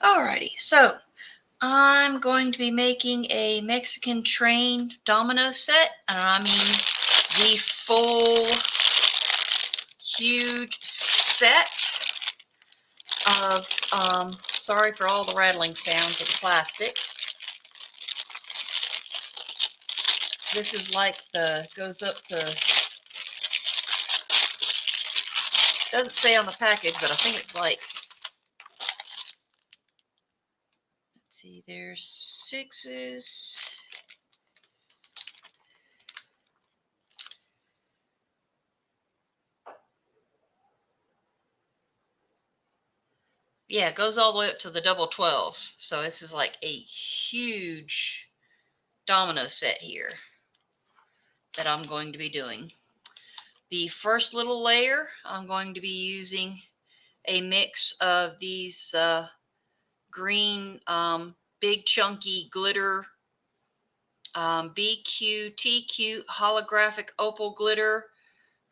Alrighty, so I'm going to be making a Mexican Train Domino set, and I mean the full huge set of, sorry for all the rattling sounds of the plastic. This is like goes up to, doesn't say on the package, but I think it's like, let's see, there's 6s. Yeah, it goes all the way up to the double 12s. So this is like a huge domino set here that I'm going to be doing. The first little layer, I'm going to be using a mix of these green big chunky glitter BQ holographic opal glitter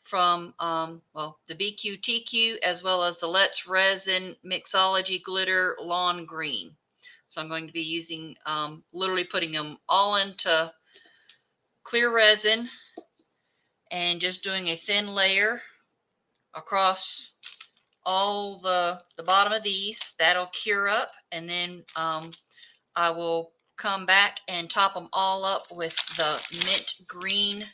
from the BQ as well as the Let's Resin mixology glitter lawn green. So I'm going to be using literally putting them all into clear resin and just doing a thin layer across all the bottom of these. That'll cure up, and then I will come back and top them all up with the mint green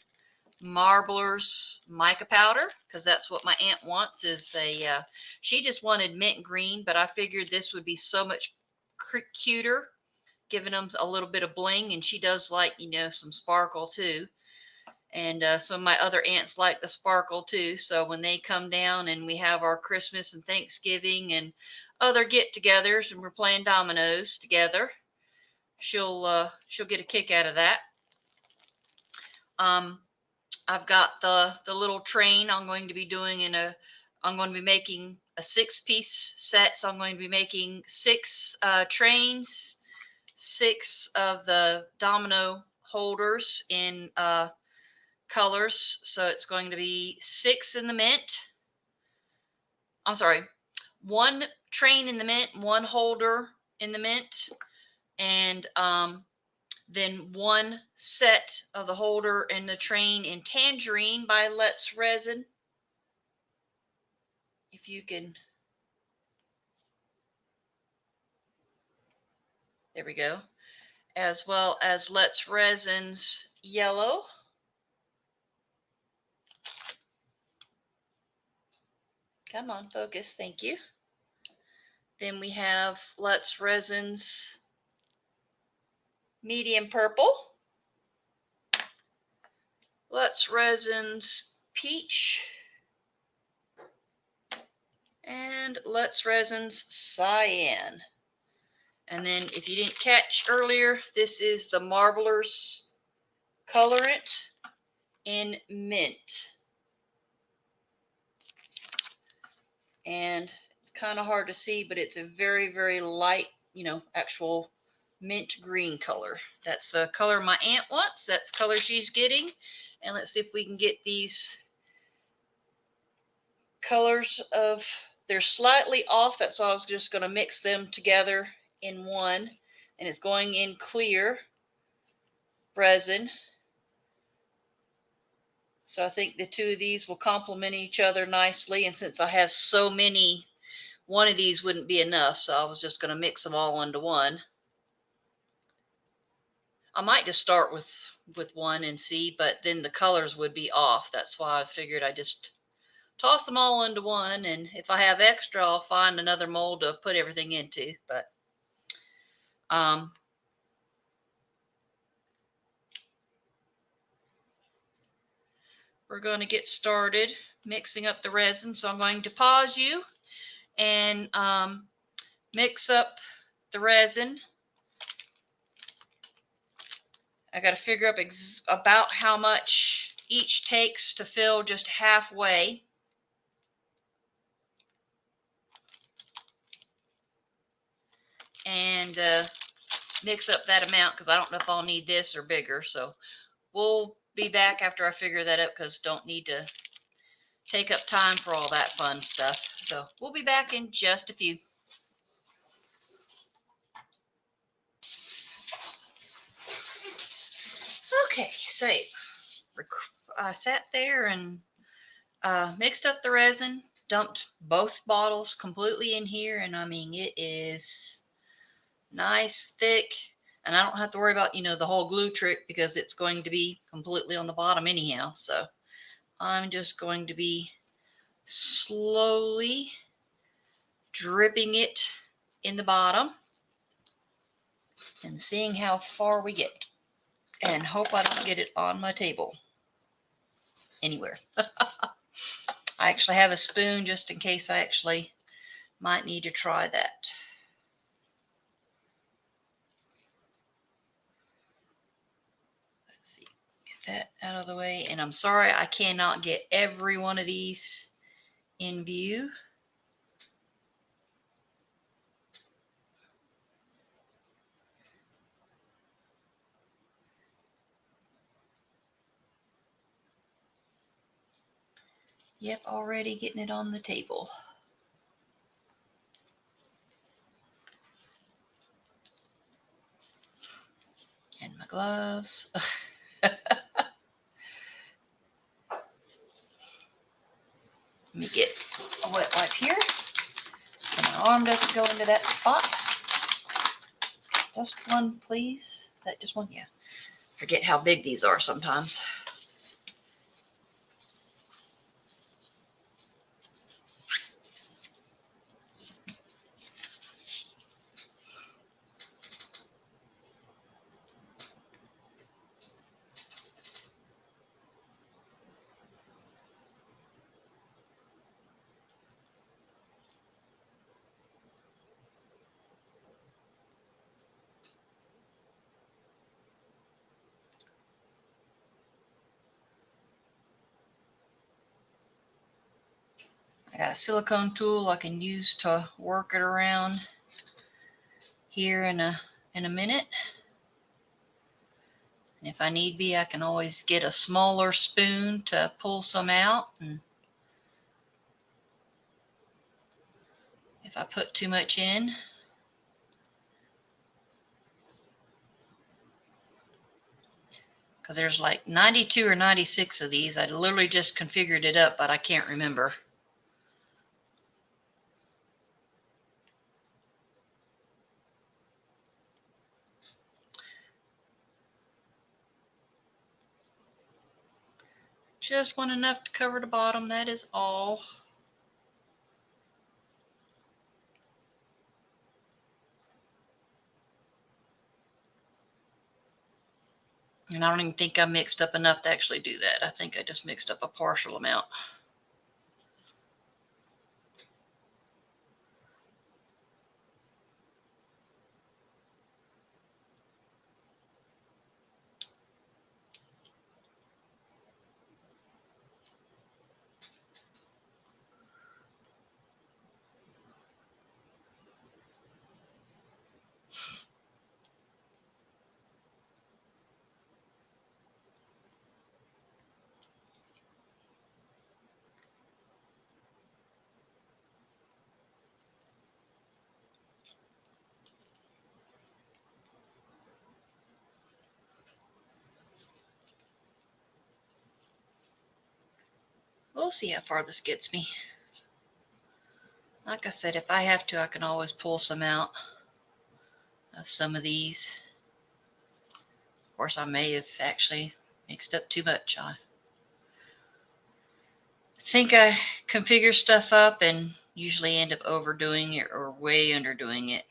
Marblers mica powder, because that's what my aunt wants. Is she just wanted mint green, but I figured this would be so much cuter, giving them a little bit of bling, and she does like, some sparkle too. And some of my other aunts like the sparkle too. So when they come down and we have our Christmas and Thanksgiving and other get-togethers and we're playing dominoes together, she'll get a kick out of that. I've got the little train I'm going to be doing I'm going to be making a 6-piece set. So I'm going to be making 6 trains, 6 of the domino holders in colors. So it's going to be 6 in the mint. I'm sorry, 1 train in the mint, 1 holder in the mint, and then 1 set of the holder and the train in tangerine by Let's Resin. If you can, there we go. As well as Let's Resin's yellow. Come on, focus, thank you. Then we have Let's Resin's medium purple. Let's Resin's peach. And Let's Resin's cyan. And then if you didn't catch earlier, this is the Marblers colorant in mint. And it's kind of hard to see, but it's a very, very light, actual mint green color. That's the color my aunt wants. That's the color she's getting. And let's see if we can get these colors of, they're slightly off. That's why I was just going to mix them together in one. And it's going in clear resin. So I think the 2 of these will complement each other nicely. And since I have so many, one of these wouldn't be enough. So I was just going to mix them all into one. I might just start with one and see, but then the colors would be off. That's why I figured I just toss them all into one. And if I have extra, I'll find another mold to put everything into. But we're going to get started mixing up the resin. So I'm going to pause you and mix up the resin. I got to figure up about how much each takes to fill just halfway. And mix up that amount, because I don't know if I'll need this or bigger. So we'll be back after I figure that out, because don't need to take up time for all that fun stuff. So we'll be back in just a few. Okay, so I sat there and mixed up the resin, dumped both bottles completely in here, and I mean, it is nice, thick, and I don't have to worry about, the whole glue trick because it's going to be completely on the bottom anyhow. So I'm just going to be slowly dripping it in the bottom and seeing how far we get, and hope I don't get it on my table anywhere. I actually have a spoon just in case I actually might need to try that. Let's see, get that out of the way. And I'm sorry I cannot get every one of these in view. Yep, already getting it on the table. And my gloves. Let me get a wet wipe here so my arm doesn't go into that spot. Just one, please. Is that just one? Yeah. Forget how big these are sometimes. I got a silicone tool I can use to work it around here in a minute. And if I need be, I can always get a smaller spoon to pull some out. And if I put too much in, because there's like 92 or 96 of these. I literally just configured it up, but I can't remember. Just want enough to cover the bottom, that is all. And I don't even think I mixed up enough to actually do that. I think I just mixed up a partial amount. We'll see how far this gets me. Like I said, if I have to, I can always pull some out of some of these. Of course, I may have actually mixed up too much. I think I configure stuff up and usually end up overdoing it or way underdoing it.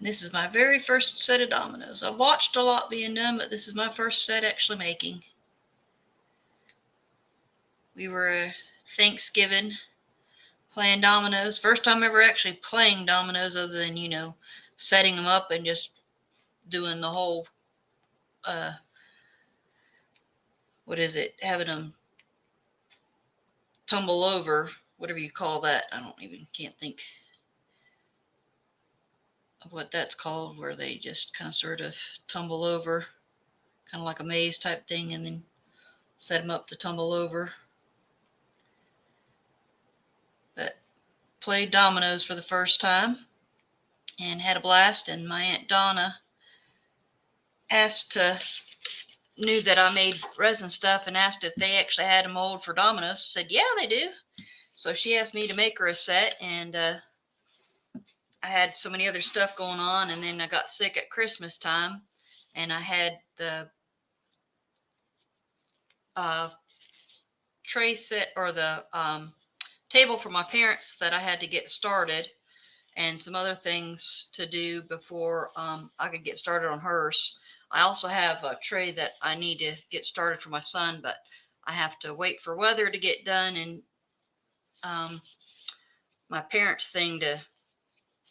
This is my very first set of dominoes. I've watched a lot being done, but this is my first set actually making. We were Thanksgiving playing dominoes. First time ever actually playing dominoes other than, you know, setting them up and just doing the whole, what is it, having them tumble over, whatever you call that. I can't think of what that's called, where they just kind of sort of tumble over, kind of like a maze type thing, and then set them up to tumble over. But played dominoes for the first time and had a blast, and my Aunt Donna knew that I made resin stuff and asked if they actually had a mold for dominoes. I said, yeah, they do. So she asked me to make her a set, and I had so many other stuff going on, and then I got sick at Christmas time, and I had the tray set, or the table for my parents that I had to get started, and some other things to do before I could get started on hers. I also have a tray that I need to get started for my son, but I have to wait for weather to get done, and my parents' thing to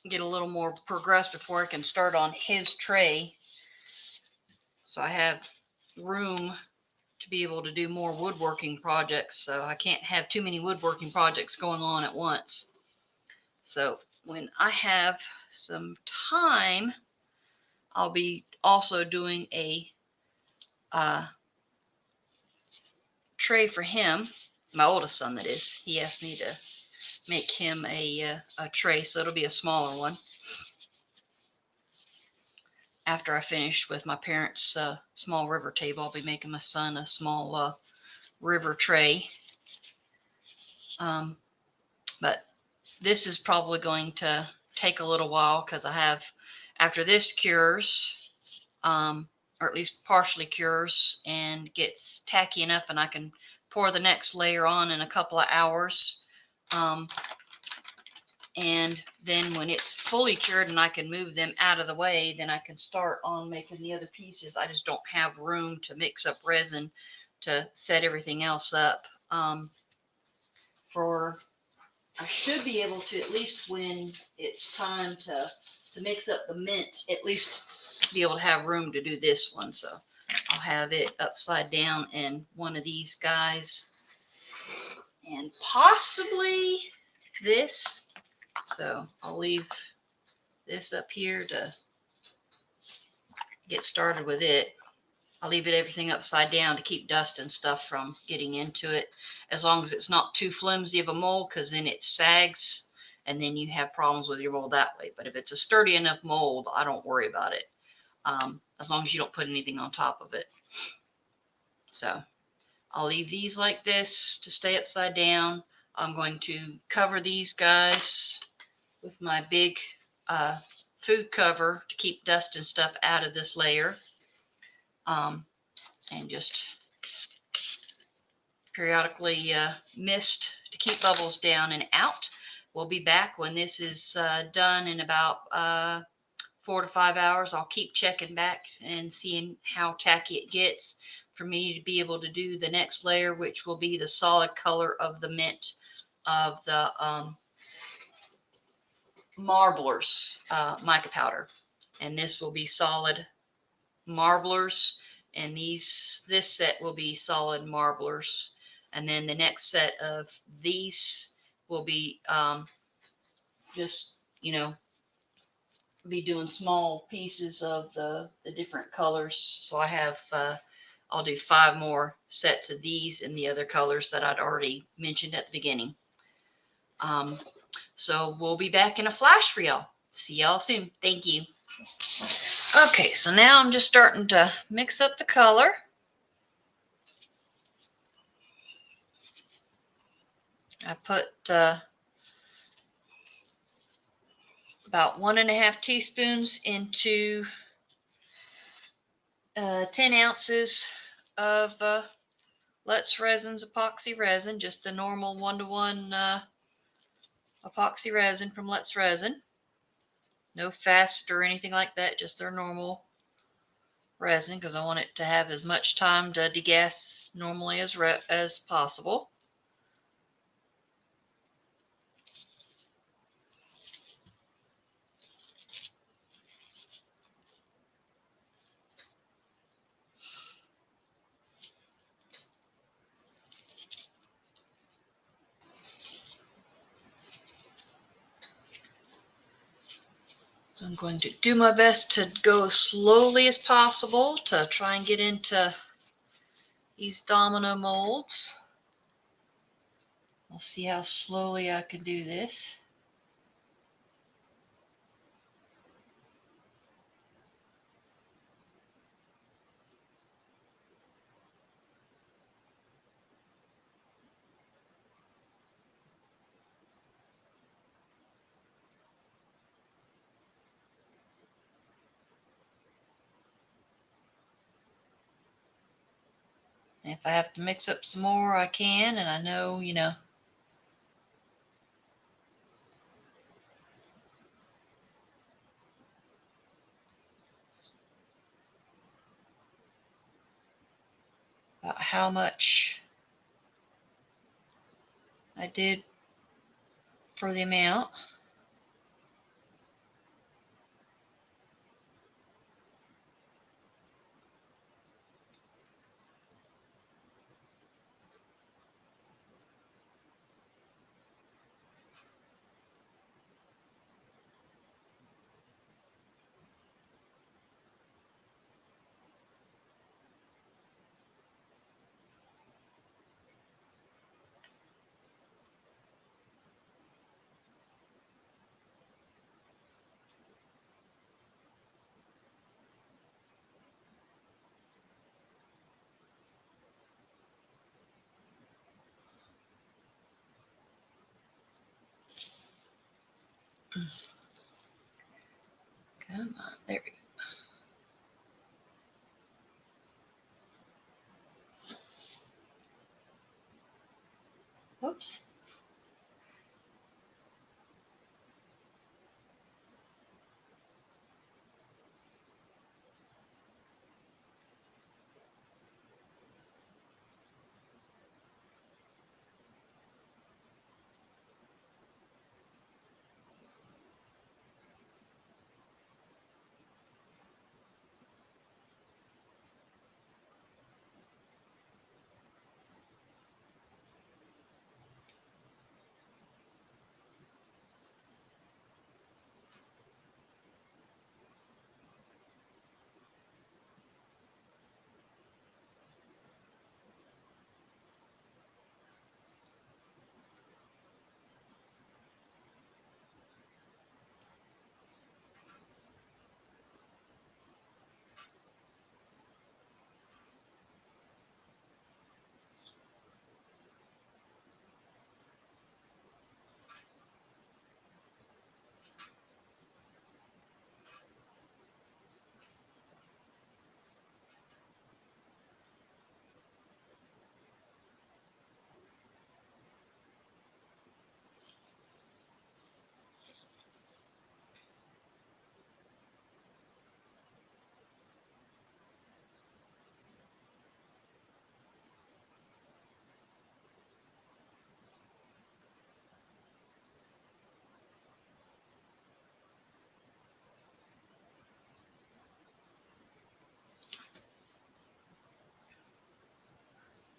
get a little more progressed before I can start on his tray. So I have room to be able to do more woodworking projects. So I can't have too many woodworking projects going on at once. So when I have some time, I'll be also doing a tray for him, my oldest son that is. He asked me to make him a tray, so it'll be a smaller one. After I finish with my parents' small river table, I'll be making my son a small river tray. But this is probably going to take a little while, because I have, after this cures, or at least partially cures and gets tacky enough, and I can pour the next layer on in a couple of hours. And then when it's fully cured and I can move them out of the way, then I can start on making the other pieces. I just don't have room to mix up resin to set everything else up. I should be able to, at least when it's time to mix up the mint, at least be able to have room to do this one. So I'll have it upside down in one of these guys, and possibly this. So I'll leave this up here to get started with it. I'll leave everything upside down to keep dust and stuff from getting into it, as long as it's not too flimsy of a mold, because then it sags and then you have problems with your mold that way. But if it's a sturdy enough mold, I don't worry about it, as long as you don't put anything on top of it. So I'll leave these like this to stay upside down. I'm going to cover these guys with my big food cover to keep dust and stuff out of this layer. And just periodically mist to keep bubbles down and out. We'll be back when this is done in about 4 to 5 hours. I'll keep checking back and seeing how tacky it gets for me to be able to do the next layer, which will be the solid color of the mint of the marblers mica powder. And this will be solid marblers, and this set will be solid marblers, and then the next set of these will be just, you know, be doing small pieces of the different colors. So I have I'll do 5 more sets of these in the other colors that I'd already mentioned at the beginning. So we'll be back in a flash for y'all. See y'all soon. Thank you. Okay, so now I'm just starting to mix up the color. I put about 1.5 teaspoons into 10 ounces of Let's Resin's epoxy resin, just a normal 1-to-1 epoxy resin from Let's Resin. No fast or anything like that, just their normal resin because I want it to have as much time to degas normally as possible. So I'm going to do my best to go slowly as possible to try and get into these domino molds. We'll see how slowly I can do this. If I have to mix up some more, I can, and I know, about how much I did for the amount. Come on, there we go. Whoops.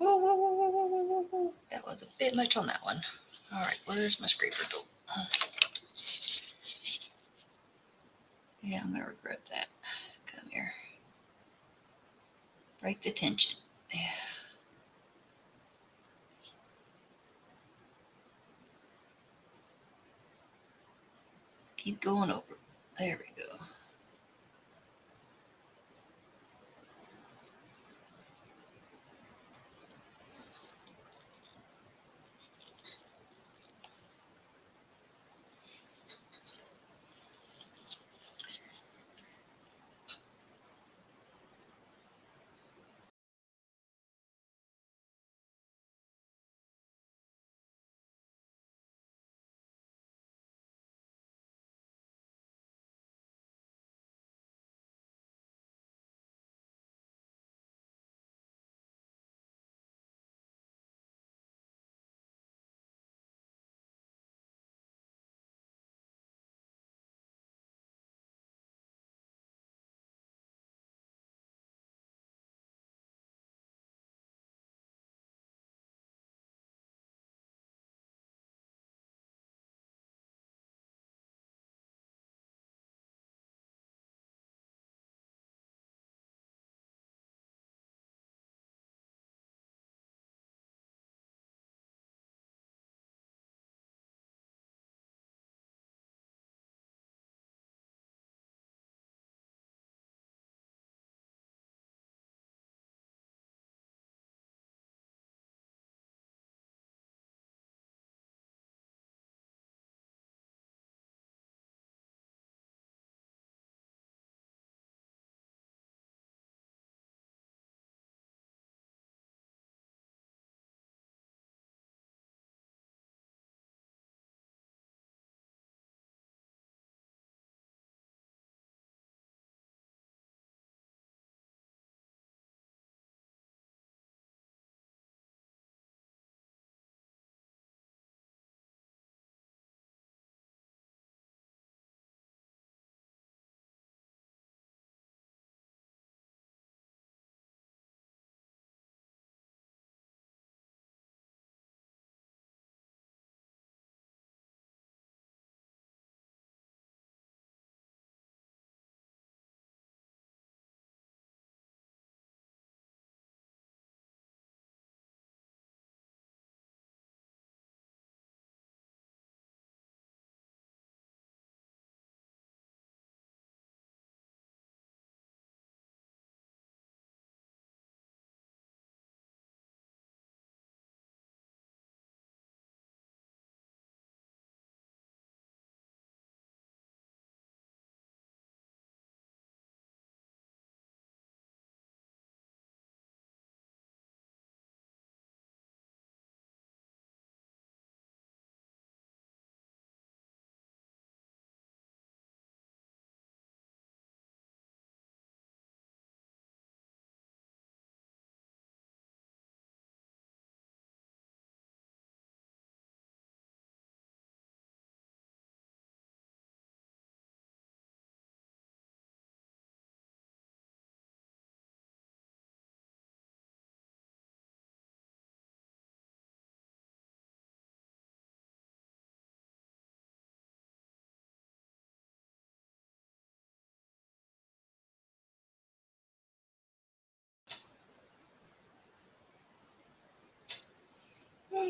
Whoa, whoa, whoa, whoa, whoa, whoa, whoa, whoa. That was a bit much on that one. All right, where's my scraper tool? Yeah, I'm going to regret that. Come here. Break the tension. Yeah. Keep going over. There we go.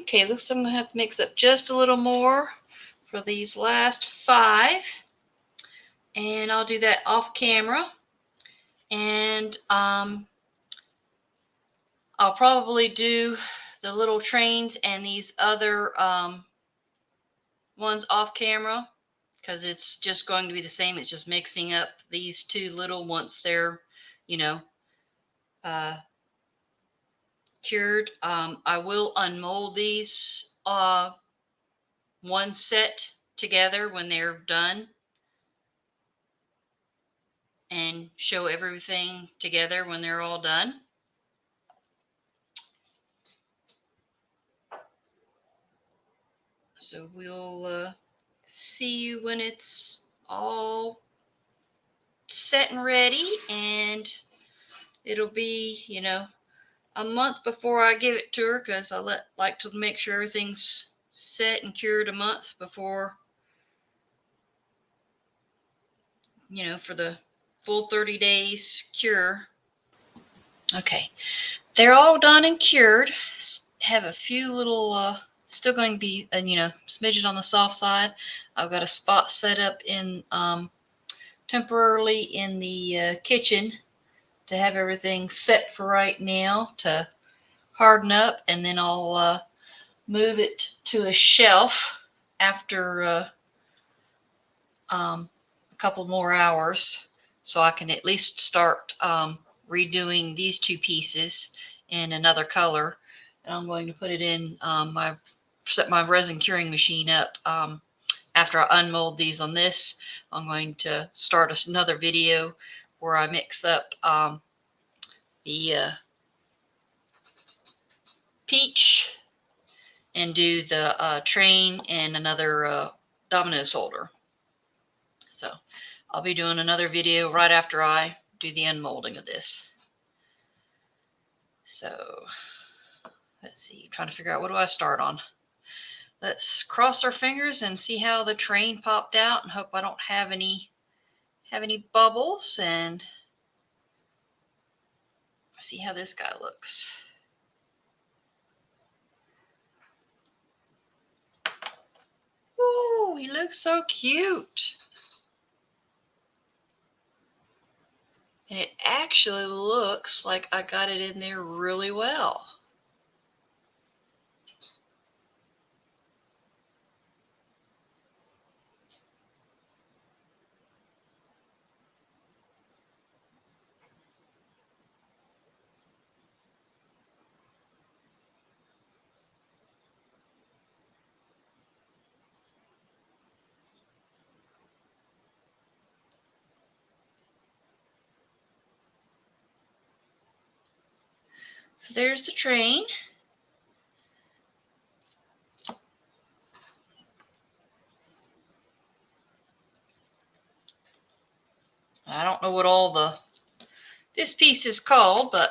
Okay, looks like I'm going to have to mix up just a little more for these last 5. And I'll do that off camera. And I'll probably do the little trains and these other ones off camera, because it's just going to be the same. It's just mixing up these 2 little once they're, you know, cured. I will unmold these one set together when they're done and show everything together when they're all done. So we'll see you when it's all set and ready, and it'll be, you know, a month before I give it to her, because I like to make sure everything's set and cured a month before, you know, for the full 30 days cure. Okay, they're all done and cured. Have a few little still going to be you know, smidgen on the soft side. I've got a spot set up in temporarily in the kitchen to have everything set for right now to harden up, and then I'll move it to a shelf after a couple more hours, so I can at least start redoing these 2 pieces in another color. And I'm going to put it in set my resin curing machine up. After I unmold these on this, I'm going to start another video where I mix up the peach and do the train and another dominoes holder. So I'll be doing another video right after I do the unmolding of this. So let's see, trying to figure out what do I start on. Let's cross our fingers and see how the train popped out, and hope I don't have any bubbles, and see how this guy looks. Ooh, he looks so cute. And it actually looks like I got it in there really well. So there's the train. I don't know what this piece is called, but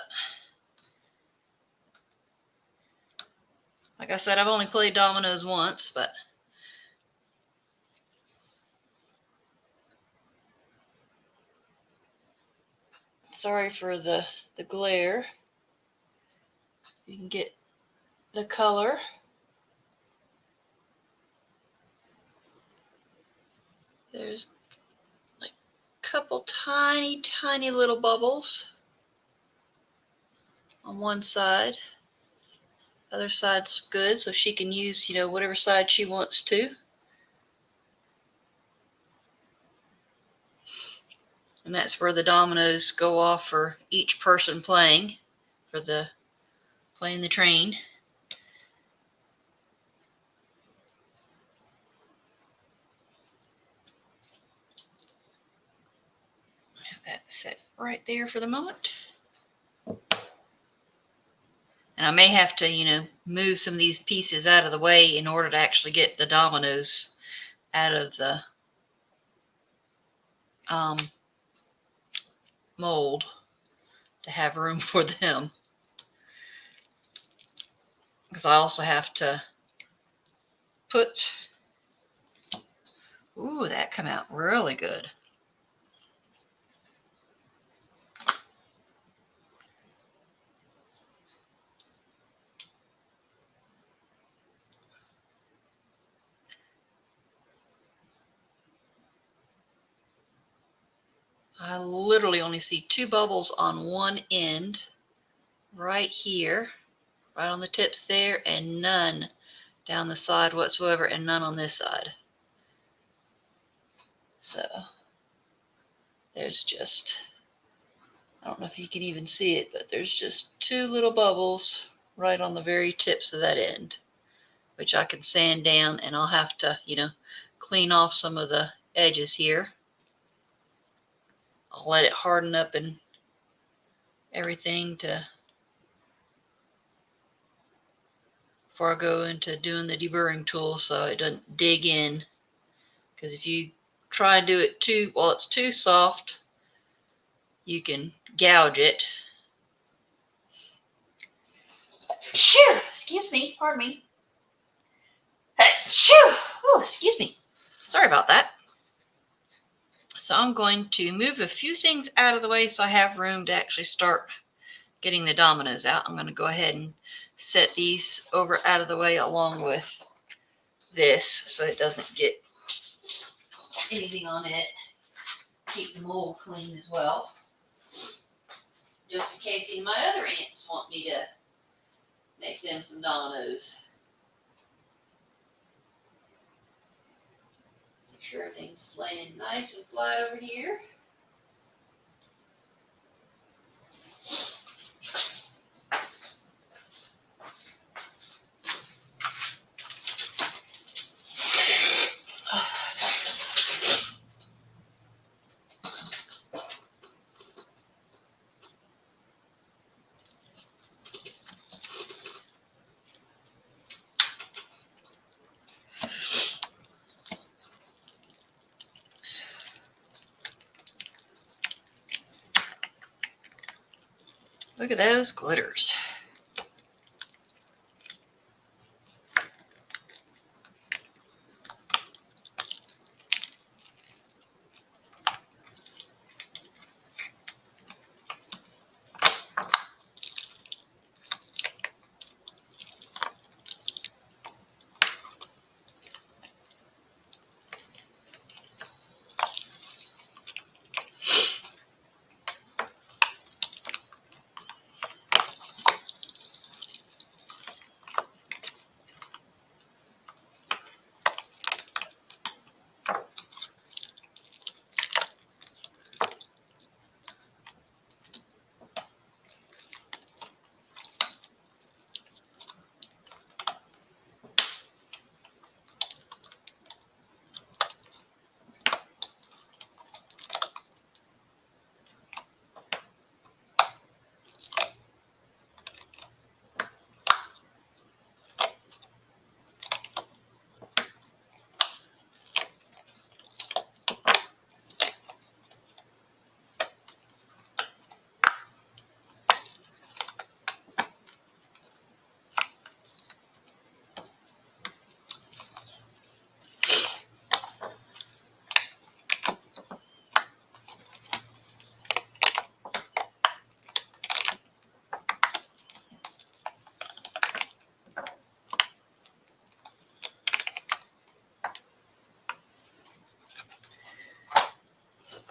like I said, I've only played dominoes once, but sorry for the glare. You can get the color. There's like a couple tiny little bubbles on one side. Other side's good, so she can use, you know, whatever side she wants to. And that's where the dominoes go off for each person playing the train. Have that set right there for the moment. And I may have to, you know, move some of these pieces out of the way in order to actually get the dominoes out of the mold to have room for them. Because I also have to put, ooh, that come out really good. I literally only see 2 bubbles on one end, right here, right on the tips there, and none down the side whatsoever, and none on this side. So there's just, I don't know if you can even see it, but there's just 2 little bubbles right on the very tips of that end, which I can sand down, and I'll have to, clean off some of the edges here. I'll let it harden up and everything before I go into doing the deburring tool, so it doesn't dig in. Because if you try and do it while it's too soft, you can gouge it. Phew, excuse me, pardon me. Phew, oh, excuse me. Sorry about that. So I'm going to move a few things out of the way so I have room to actually start getting the dominoes out. I'm going to go ahead and set these over out of the way along with this so it doesn't get anything on it. Keep the mold clean as well, just in case any of my other ants want me to make them some dominoes. Make sure everything's laying nice and flat over here. Look at those glitters.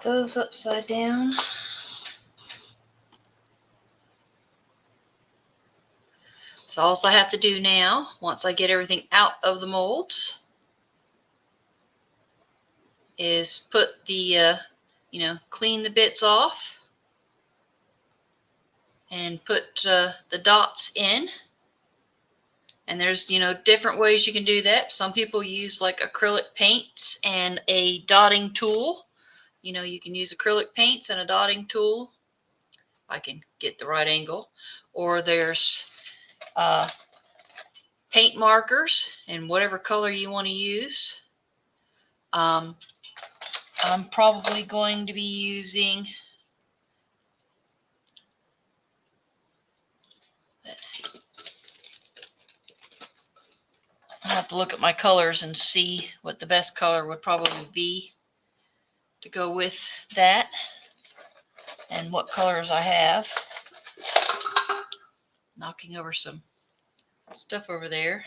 Those upside down. So all I have to do now, once I get everything out of the molds, is put the, clean the bits off and put the dots in. And there's, different ways you can do that. Some people use like acrylic paints and a dotting tool. You can use acrylic paints and a dotting tool. I can get the right angle. Or there's paint markers in whatever color you want to use. I'm probably going to be using, let's see. I'll have to look at my colors and see what the best color would probably be to go with that and what colors I have. Knocking over some stuff over there.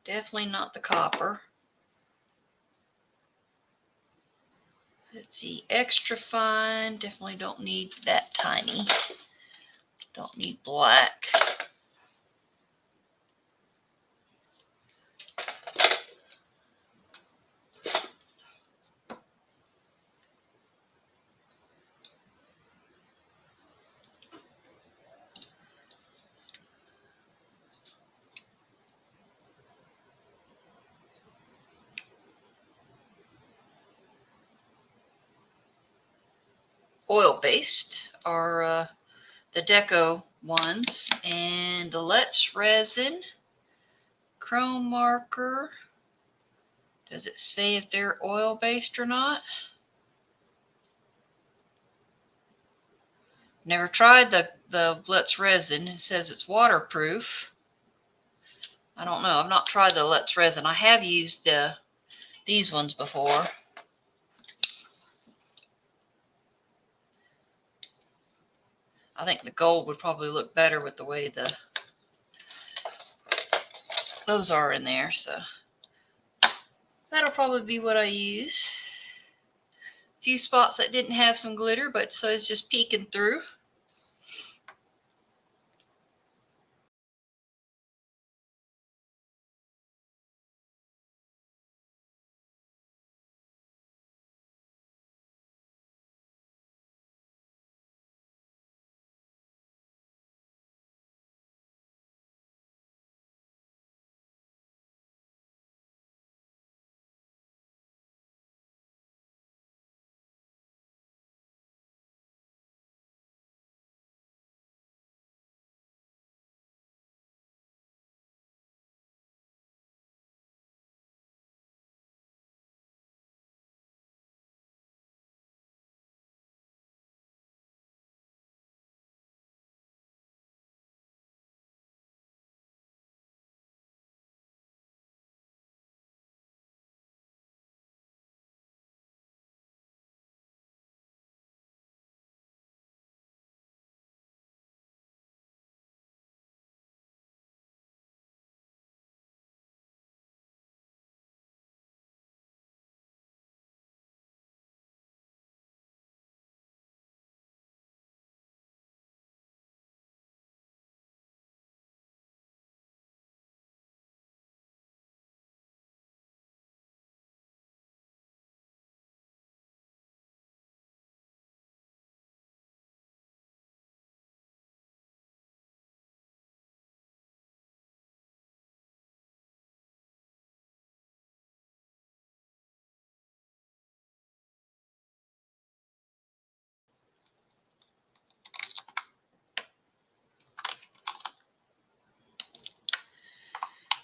Definitely not the copper. Let's see, extra fine. Definitely don't need that tiny. Don't need black. Oil-based are the deco ones, and the Let's Resin chrome marker. Does it say if they're oil-based or not? Never tried the Let's Resin. It says it's waterproof. I don't know. I've not tried the Let's Resin. I have used these ones before. I think the gold would probably look better with the way those are in there. So that'll probably be what I use. A few spots that didn't have some glitter, but so it's just peeking through.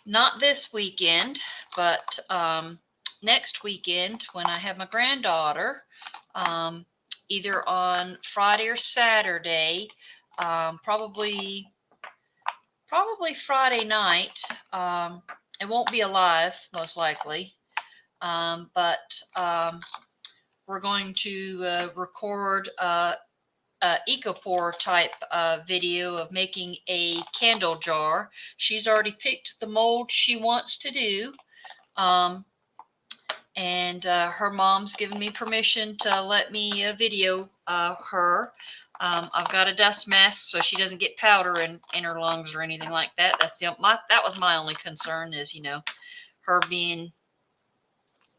Not this weekend, but next weekend when I have my granddaughter, either on Friday or Saturday, probably Friday night. It won't be alive, most likely, but we're going to record EcoPore type video of making a candle jar. She's already picked the mold she wants to do, and her mom's given me permission to let me video her. I've got a dust mask so she doesn't get powder in her lungs or anything like that. That was my only concern, is her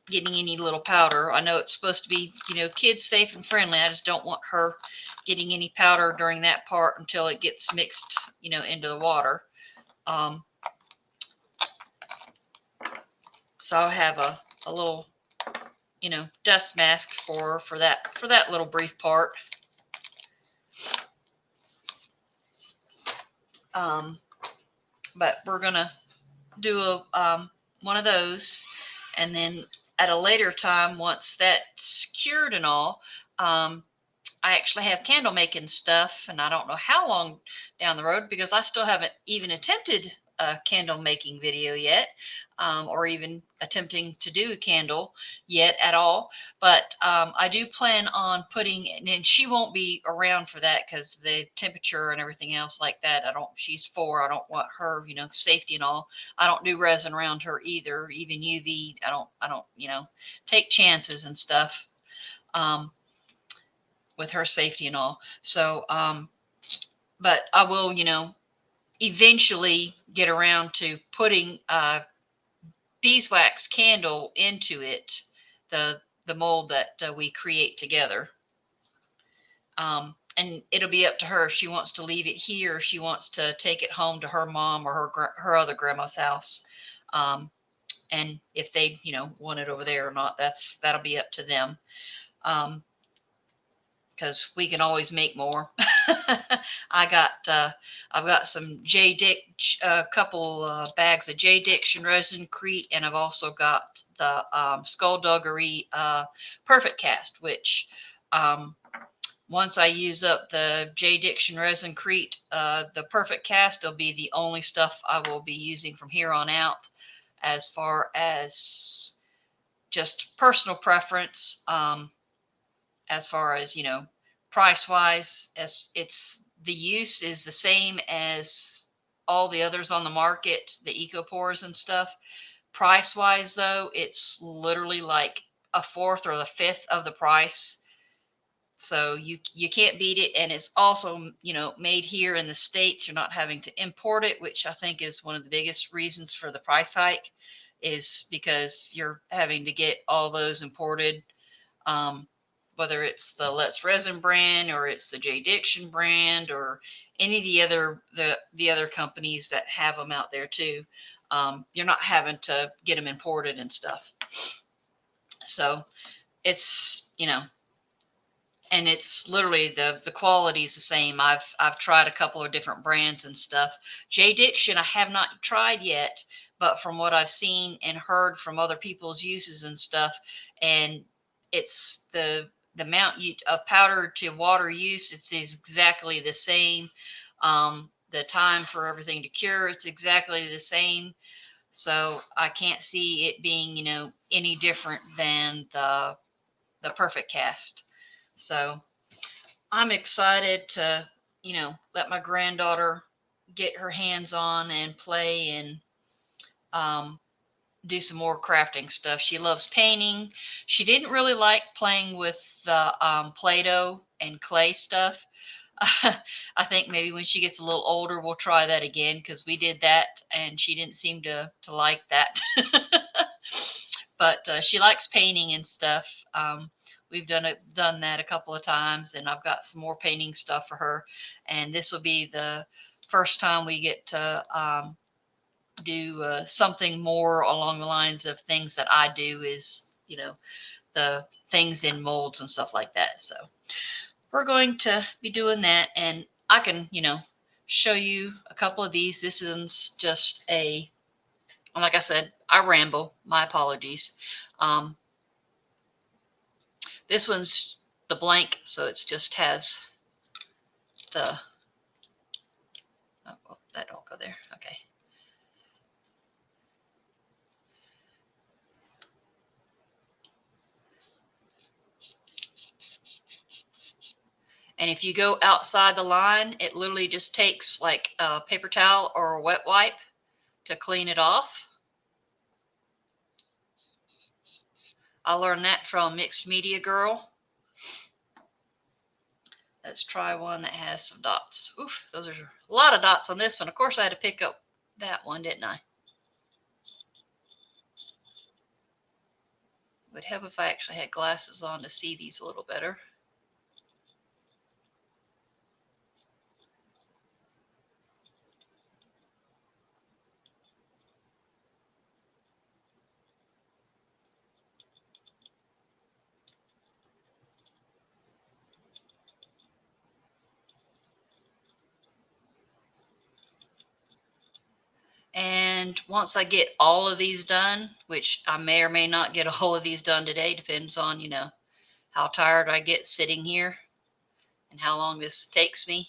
getting any little powder. I know it's supposed to be, kids safe and friendly. I just don't want her getting any powder during that part until it gets mixed, into the water. So I'll have a little, dust mask for that little brief part. But we're gonna do one of those, and then at a later time, once that's cured and all, I actually have candle making stuff, and I don't know how long down the road, because I still haven't even attempted a candle making video yet, or even attempting to do a candle yet at all. But I do plan on putting, and she won't be around for that because the temperature and everything else like that. She's 4. I don't want her, safety and all. I don't do resin around her either, even UV. I don't, take chances and stuff. with her safety and all. So, but I will, eventually get around to putting beeswax candle into it, the mold that we create together. And it'll be up to her if she wants to leave it here, or she wants to take it home to her mom or her other grandma's house. And if they, want it over there or not, that'll be up to them. Because we can always make more. I've got some a couple bags of Diction resin crete, and I've also got the Skullduggery Purrfect cast, which once I use up the Diction resin crete, the Purrfect cast will be the only stuff I will be using from here on out, as far as just personal preference. As far as, price wise, as the use is the same as all the others on the market, the eco pores and stuff. Price wise though, it's literally like a fourth or the fifth of the price. So you can't beat it. And it's also, made here in the States. You're not having to import it, which I think is one of the biggest reasons for the price hike, is because you're having to get all those imported. Whether it's the Let's Resin brand, or it's the Diction brand, or any of the other companies that have them out there too. You're not having to get them imported and stuff. So it's, and it's literally the quality is the same. I've tried a couple of different brands and stuff. Diction I have not tried yet, but from what I've seen and heard from other people's uses and stuff, and it's the amount of powder to water use, it's exactly the same. The time for everything to cure, it's exactly the same. So I can't see it being, any different than the Purrfect cast. So I'm excited to, let my granddaughter get her hands on and play and do some more crafting stuff. She loves painting. She didn't really like playing with the Play-Doh and clay stuff. I think maybe when she gets a little older, we'll try that again, because we did that and she didn't seem to like that. But she likes painting and stuff. We've done that a couple of times, and I've got some more painting stuff for her. And this will be the first time we get to do something more along the lines of things that I do, is, the things in molds and stuff like that. So we're going to be doing that, and I can, show you a couple of these. This is just like I said, I ramble. My apologies. This one's the blank, so it just has the, oh, that don't go there. Okay. And if you go outside the line, it literally just takes like a paper towel or a wet wipe to clean it off. I learned that from Mixed Media Girl. Let's try one that has some dots. Oof, those are a lot of dots on this one. Of course, I had to pick up that one, didn't I? Would help if I actually had glasses on to see these a little better. And once I get all of these done, which I may or may not get all of these done today, depends on, how tired I get sitting here and how long this takes me.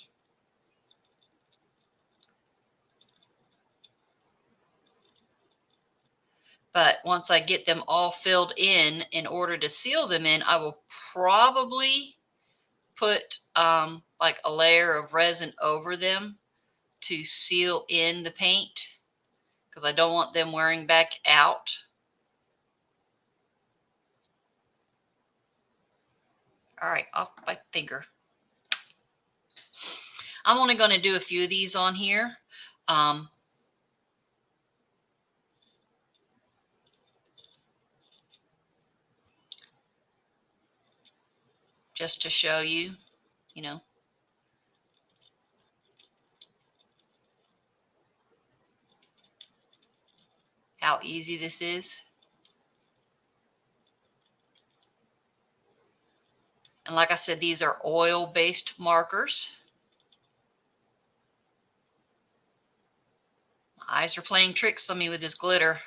But once I get them all filled in order to seal them in, I will probably put like a layer of resin over them to seal in the paint, because I don't want them wearing back out. All right, off my finger. I'm only going to do a few of these on here. Just to show you, you know, how easy this is. And like I said, these are oil-based markers. My eyes are playing tricks on me with this glitter.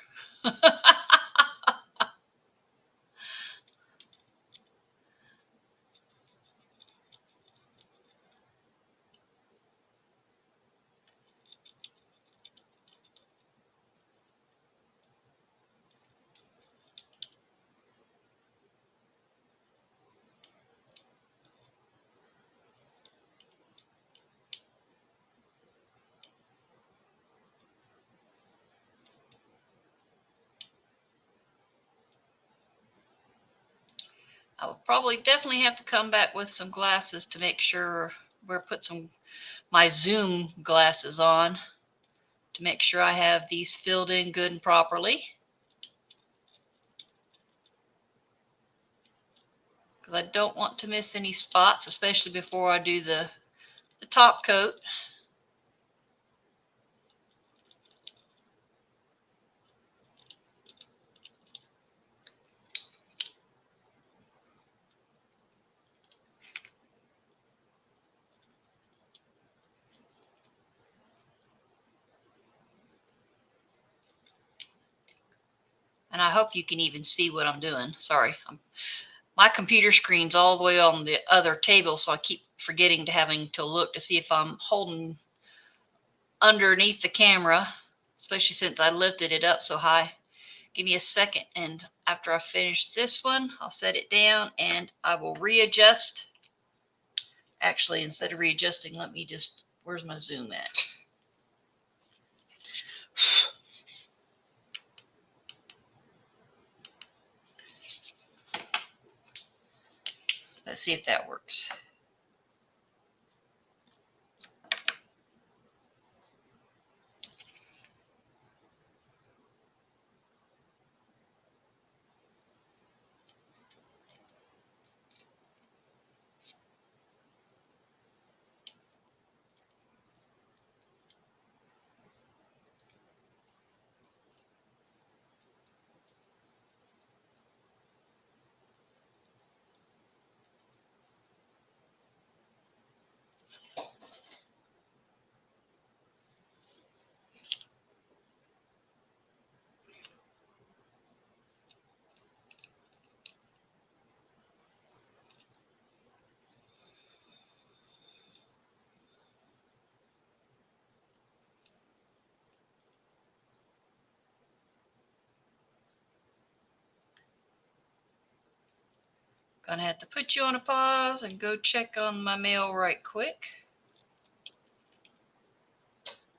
I will probably definitely have to come back with some glasses to make sure we're put my zoom glasses on to make sure I have these filled in good and properly. Because I don't want to miss any spots, especially before I do the top coat. And I hope you can even see what I'm doing. Sorry, my computer screen's all the way on the other table, so I keep forgetting to having to look to see if I'm holding underneath the camera, especially since I lifted it up so high. Give me a second, and after I finish this one, I'll set it down and I will readjust. Actually, instead of readjusting, let me just, where's my zoom at? Let's see if that works. Gonna have to put you on a pause and go check on my mail right quick.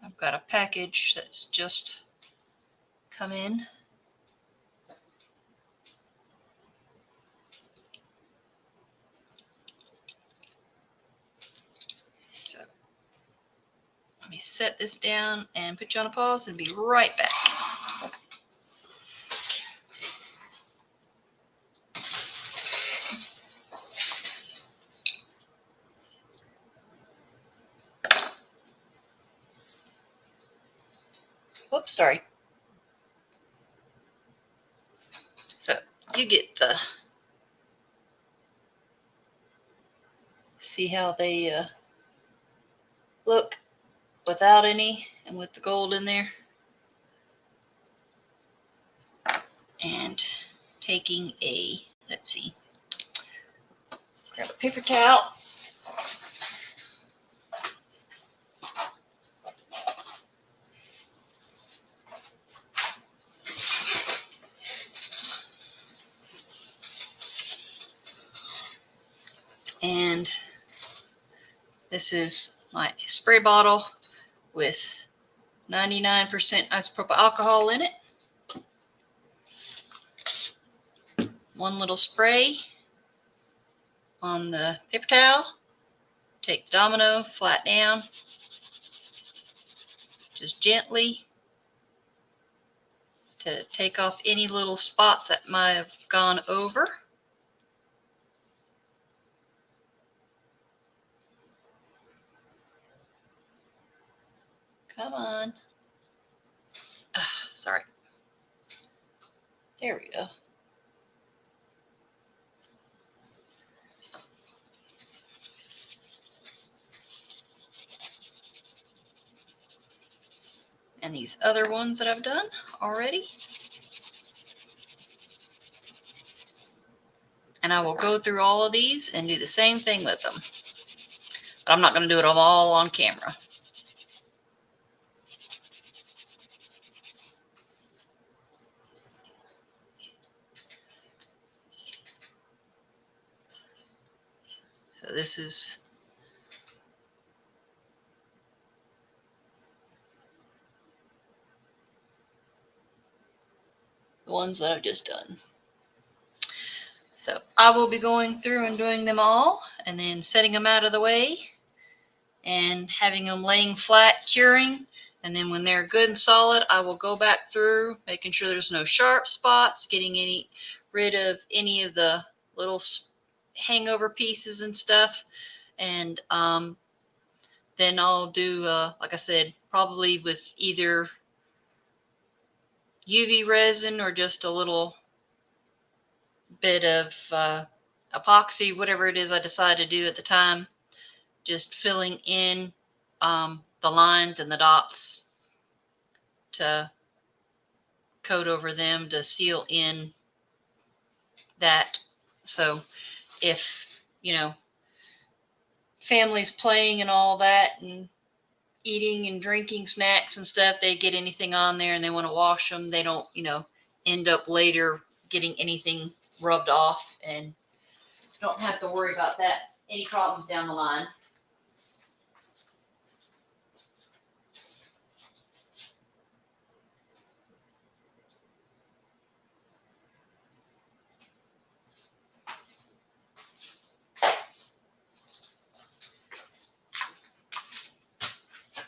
I've got a package that's just come in. So let me set this down and put you on a pause and be right back. Whoops, sorry. So you get the, see how they look without any and with the gold in there. And taking a, let's see, grab a paper towel. And this is my spray bottle with 99% isopropyl alcohol in it. One little spray. on the paper towel. Take the domino flat down, just gently, to take off any little spots that might have gone over. Come on. Sorry. There we go. And these other ones that I've done already. And I will go through all of these and do the same thing with them. But I'm not going to do it all on camera. So this is the ones that I've just done. So I will be going through and doing them all and then setting them out of the way and having them laying flat, curing. And then when they're good and solid, I will go back through, making sure there's no sharp spots, getting rid of any of the little hangover pieces and stuff. And then I'll do, like I said, probably with either UV resin or just a little bit of epoxy, whatever it is I decide to do at the time, just filling in the lines and the dots to coat over them to seal in that. So if, you know, families playing and all that and eating and drinking snacks and stuff, they get anything on there and they want to wash them, they don't, you know, end up later getting anything rubbed off, and don't have to worry about that, any problems down the line.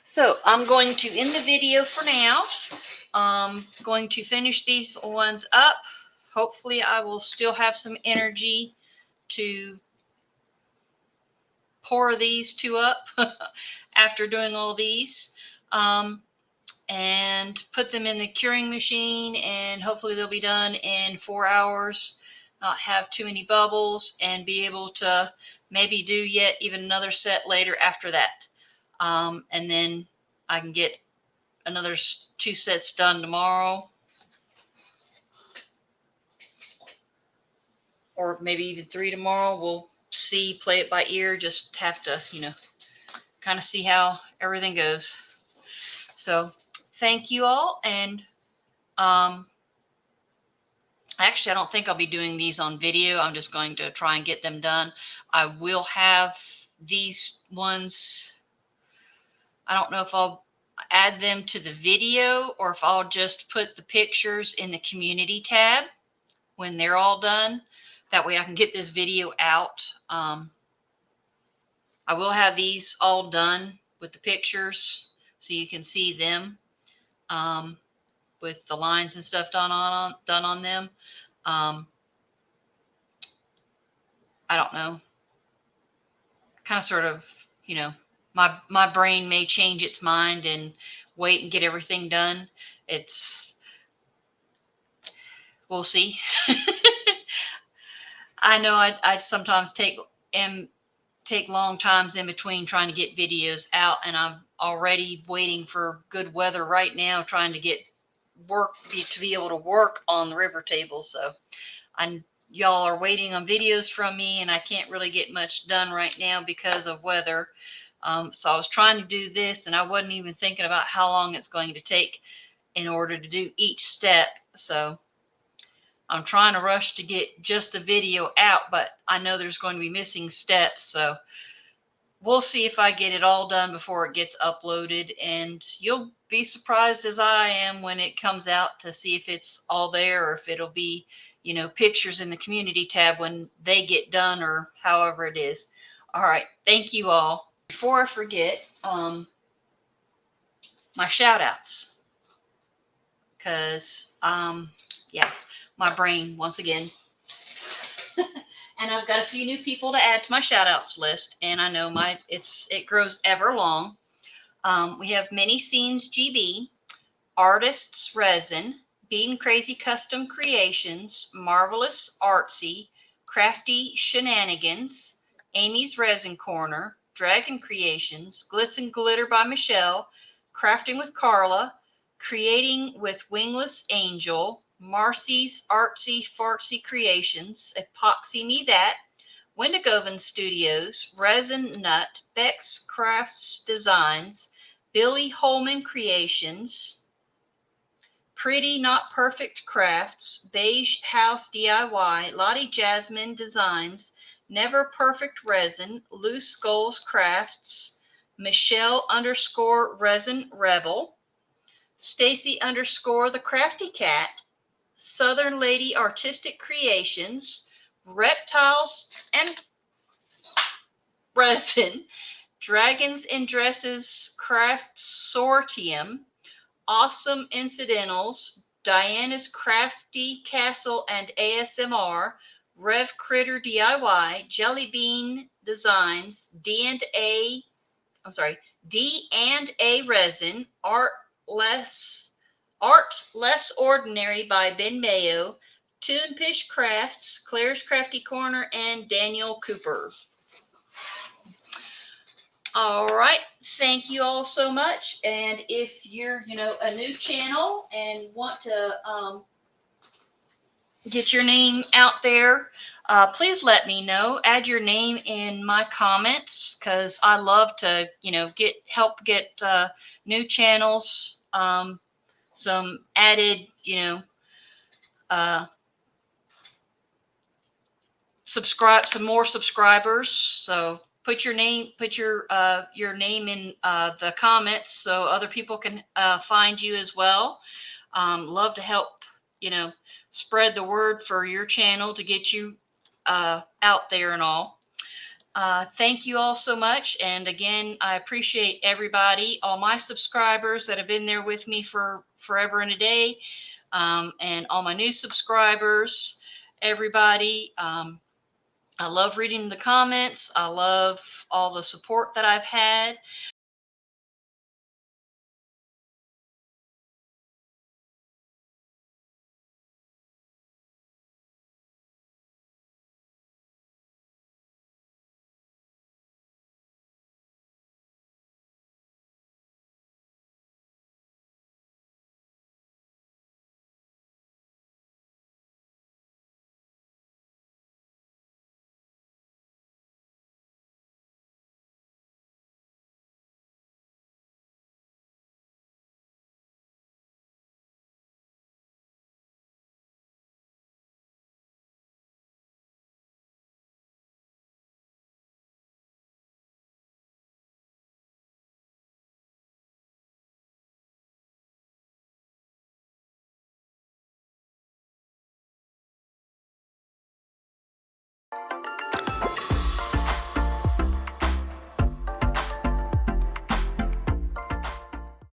So I'm going to end the video for now. I'm going to finish these ones up. Hopefully I will still have some energy to pour these two up after doing all these, and put them in the curing machine, and hopefully they'll be done in 4 hours, not have too many bubbles, and be able to maybe do yet even another set later after that. And then I can get another 2 sets done tomorrow, or maybe even 3 tomorrow. We'll see, play it by ear, just have to, you know, kind of see how everything goes. So thank you all. And actually, I don't think I'll be doing these on video. I'm just going to try and get them done. I will have these ones. I don't know if I'll add them to the video or if I'll just put the pictures in the community tab when they're all done. That way I can get this video out. I will have these all done with the pictures so you can see them, with the lines and stuff done on them. I don't know. Kind of sort of, you know, my brain may change its mind and wait and get everything done. We'll see. I know I sometimes take long times in between trying to get videos out, and I'm already waiting for good weather right now, trying to get to be able to work on the river table. So y'all are waiting on videos from me, and I can't really get much done right now because of weather. So I was trying to do this, and I wasn't even thinking about how long it's going to take in order to do each step. So I'm trying to rush to get just the video out, but I know there's going to be missing steps. So we'll see if I get it all done before it gets uploaded, and you'll be surprised as I am when it comes out to see if it's all there or if it'll be, pictures in the community tab when they get done or however it is. All right. Thank you all. Before I forget, my shout outs, because, yeah, my brain once again. And I've got a few new people to add to my shout outs list. And I know it grows ever long. We have Many Scenes GB, ArtistsResin, Beadinkrazy Custom Creations, Marvelous Artsy, Crafty She-nan-i-gans, Amy's Resin Corner, Dragon Creations, Glitz and Glitter by Michelle, Crafting with Karla, Creating with Wingless Angel, Marcys Artsy Fartsy Creations, Epoxy Me That, Wendigovan Studios, Resin Nut, Bex Crafts Designs, Billie Holman Creations, Pretty Not Perfect Crafts, Beige House DIY, Lottie Jasmine Designs, Never Perfect Resin, Loose Skulls Crafts, Michelle _ Resin Rebel, Stacy _ The Crafty Cat, Southern Lady Artistic Creations, Reptiles and Resin, Dragons in Dresses Craftsortium, Awesome Incidentals, Diana's Crafty Castle and ASMR, Rev Critter DIY, Jelly Bean Designs, D&A Resin, Art Less Ordinary by Ben Mayo, Toonpish Crafts, Claire's Crafty Corner, and Daniel Cooper. All right. Thank you all so much. And if you're, a new channel and want to get your name out there, please let me know. Add your name in my comments, because I love to, help get new channels, some added, some more subscribers. So put your name in the comments so other people can find you as well. Love to help, spread the word for your channel to get you out there and all. Thank you all so much. And again, I appreciate everybody, all my subscribers that have been there with me for forever and a day, and all my new subscribers, everybody. I love reading the comments. I love all the support that I've had.